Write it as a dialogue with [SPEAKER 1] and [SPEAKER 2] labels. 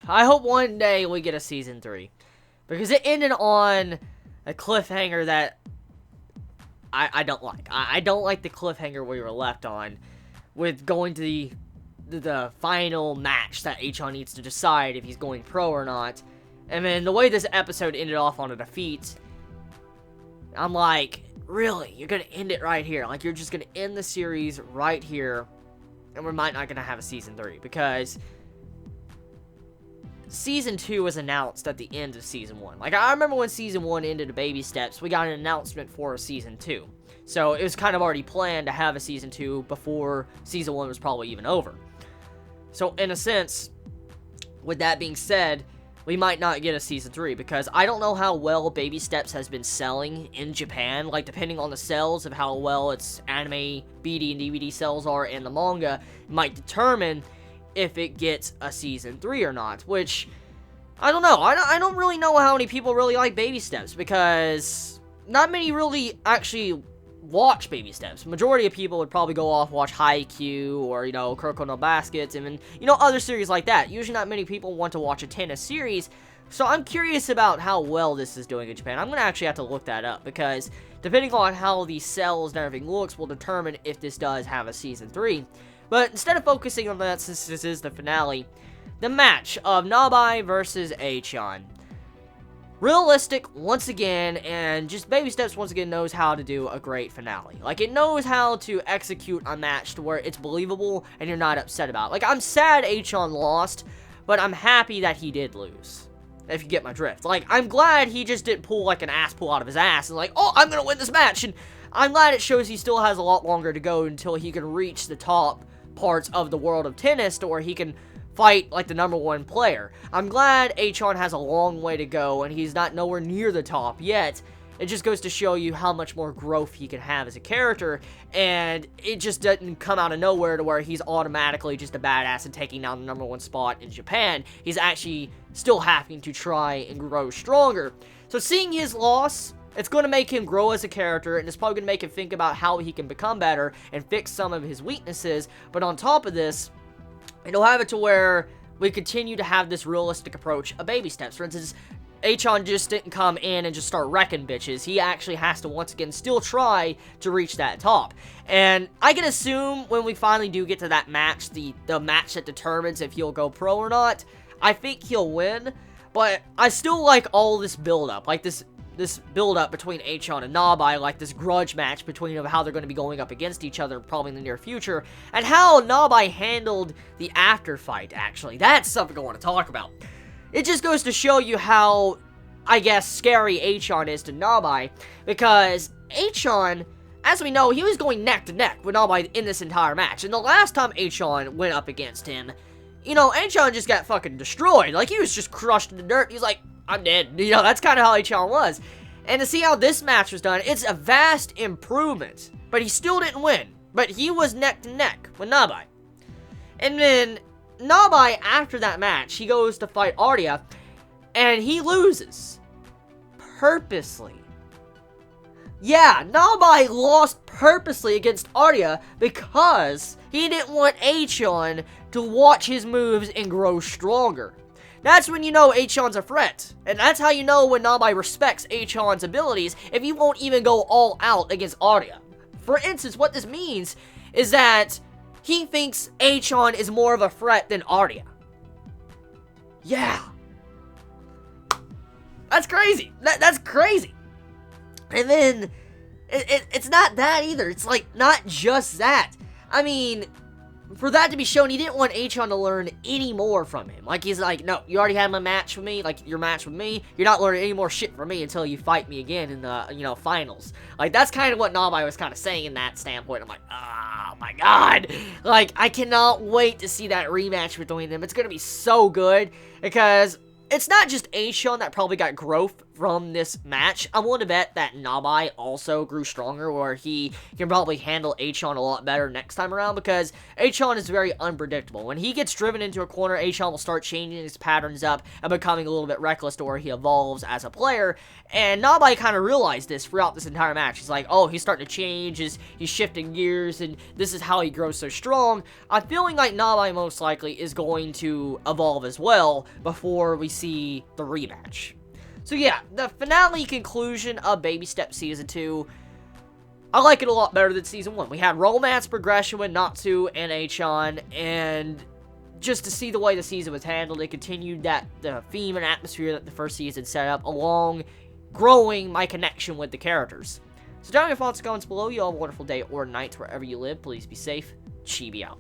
[SPEAKER 1] I hope one day we get a season 3. Because it ended on a cliffhanger that I don't like. I don't like the cliffhanger we were left on with going to the final match that H-On needs to decide if he's going pro or not. And then the way this episode ended off on a defeat, I'm like, really? You're going to end it right here? Like, you're just going to end the series right here, and we might not going to have a season 3, because Season 2 was announced at the end of Season 1. Like, I remember when Season 1 ended Baby Steps, we got an announcement for a Season 2. So, it was kind of already planned to have a Season 2 before Season 1 was probably even over. So, in a sense, with that being said, we might not get a Season 3, because I don't know how well Baby Steps has been selling in Japan. Like, depending on the sales of how well its anime, BD, and DVD sales are in the manga, might determine if it gets a Season 3 or not, which, I don't know. I don't really know how many people really like Baby Steps, because not many really actually watch Baby Steps. Majority of people would probably go off watch Haikyuu, or, Kuroko no Basket, and, other series like that. Usually not many people want to watch a tennis series, so I'm curious about how well this is doing in Japan. I'm going to actually have to look that up, because depending on how the sales and everything looks will determine if this does have a Season 3. But instead of focusing on that, since this is the finale, the match of Nabai versus H-On. Realistic, once again, and just Baby Steps once again knows how to do a great finale. Like, it knows how to execute a match to where it's believable and you're not upset about it. Like, I'm sad H-On lost, but I'm happy that he did lose. If you get my drift. Like, I'm glad he just didn't pull, like, an ass pull out of his ass and, like, oh, I'm gonna win this match. And I'm glad it shows he still has a lot longer to go until he can reach the top parts of the world of tennis to where he can fight like the #1 player. I'm glad H-On has a long way to go and he's not nowhere near the top yet. It just goes to show you how much more growth he can have as a character, and it just doesn't come out of nowhere to where he's automatically just a badass and taking down the #1 spot in Japan. He's actually still having to try and grow stronger. So seeing his loss, it's going to make him grow as a character, and it's probably going to make him think about how he can become better and fix some of his weaknesses. But on top of this, it'll have it to where we continue to have this realistic approach of Baby Steps. For instance, H-On just didn't come in and just start wrecking bitches. He actually has to, once again, still try to reach that top. And I can assume when we finally do get to that match, the match that determines if he'll go pro or not, I think he'll win. But I still like all this build-up. Like, this build-up between H-On and Nabai, like this grudge match between them, how they're going to be going up against each other probably in the near future, and how Nabai handled the after fight, actually. That's something I want to talk about. It just goes to show you how, I guess, scary H-On is to Nabai, because H-On, as we know, he was going neck to neck with Nabai in this entire match, and the last time H-On went up against him, H-On just got fucking destroyed. Like, he was just crushed in the dirt. He was like, I'm dead. That's kind of how H-On was. And to see how this match was done, it's a vast improvement. But he still didn't win. But he was neck to neck with Nabai. And then Nabai, after that match, he goes to fight Arya, and he loses. Purposely. Yeah, Nabai lost purposely against Arya because he didn't want H-On to watch his moves and grow stronger. That's when you know H-On's a threat. And that's how you know when Nabai respects H-On's abilities, if he won't even go all out against Arya. For instance, what this means is that he thinks H-On is more of a threat than Arya. Yeah. That's crazy. That's crazy. And then, it's not that either. It's like, not just that. I mean, for that to be shown, he didn't want H-On to learn any more from him. Like, he's like, no, you already had my match with me, like, your match with me, you're not learning any more shit from me until you fight me again in the, finals. Like, that's kind of what Nabai was kind of saying in that standpoint. I'm like, oh my god. Like, I cannot wait to see that rematch between them. It's gonna be so good, because it's not just H-On that probably got growth from this match, I'm willing to bet that Nabai also grew stronger, where he can probably handle Achan a lot better next time around, because Achan is very unpredictable. When he gets driven into a corner, Achan will start changing his patterns up and becoming a little bit reckless to where he evolves as a player, and Nabai kind of realized this throughout this entire match. He's like, oh, he's starting to change, he's shifting gears, and this is how he grows so strong. I'm feeling like Nabai most likely is going to evolve as well before we see the rematch. So yeah, the finale conclusion of Baby Step Season 2, I like it a lot better than Season 1. We had romance progression with Natsu and Achan, and just to see the way the season was handled, it continued the theme and atmosphere that the first season set up, along growing my connection with the characters. So down in your thoughts and comments below. You all have a wonderful day or night wherever you live. Please be safe. Chibi out.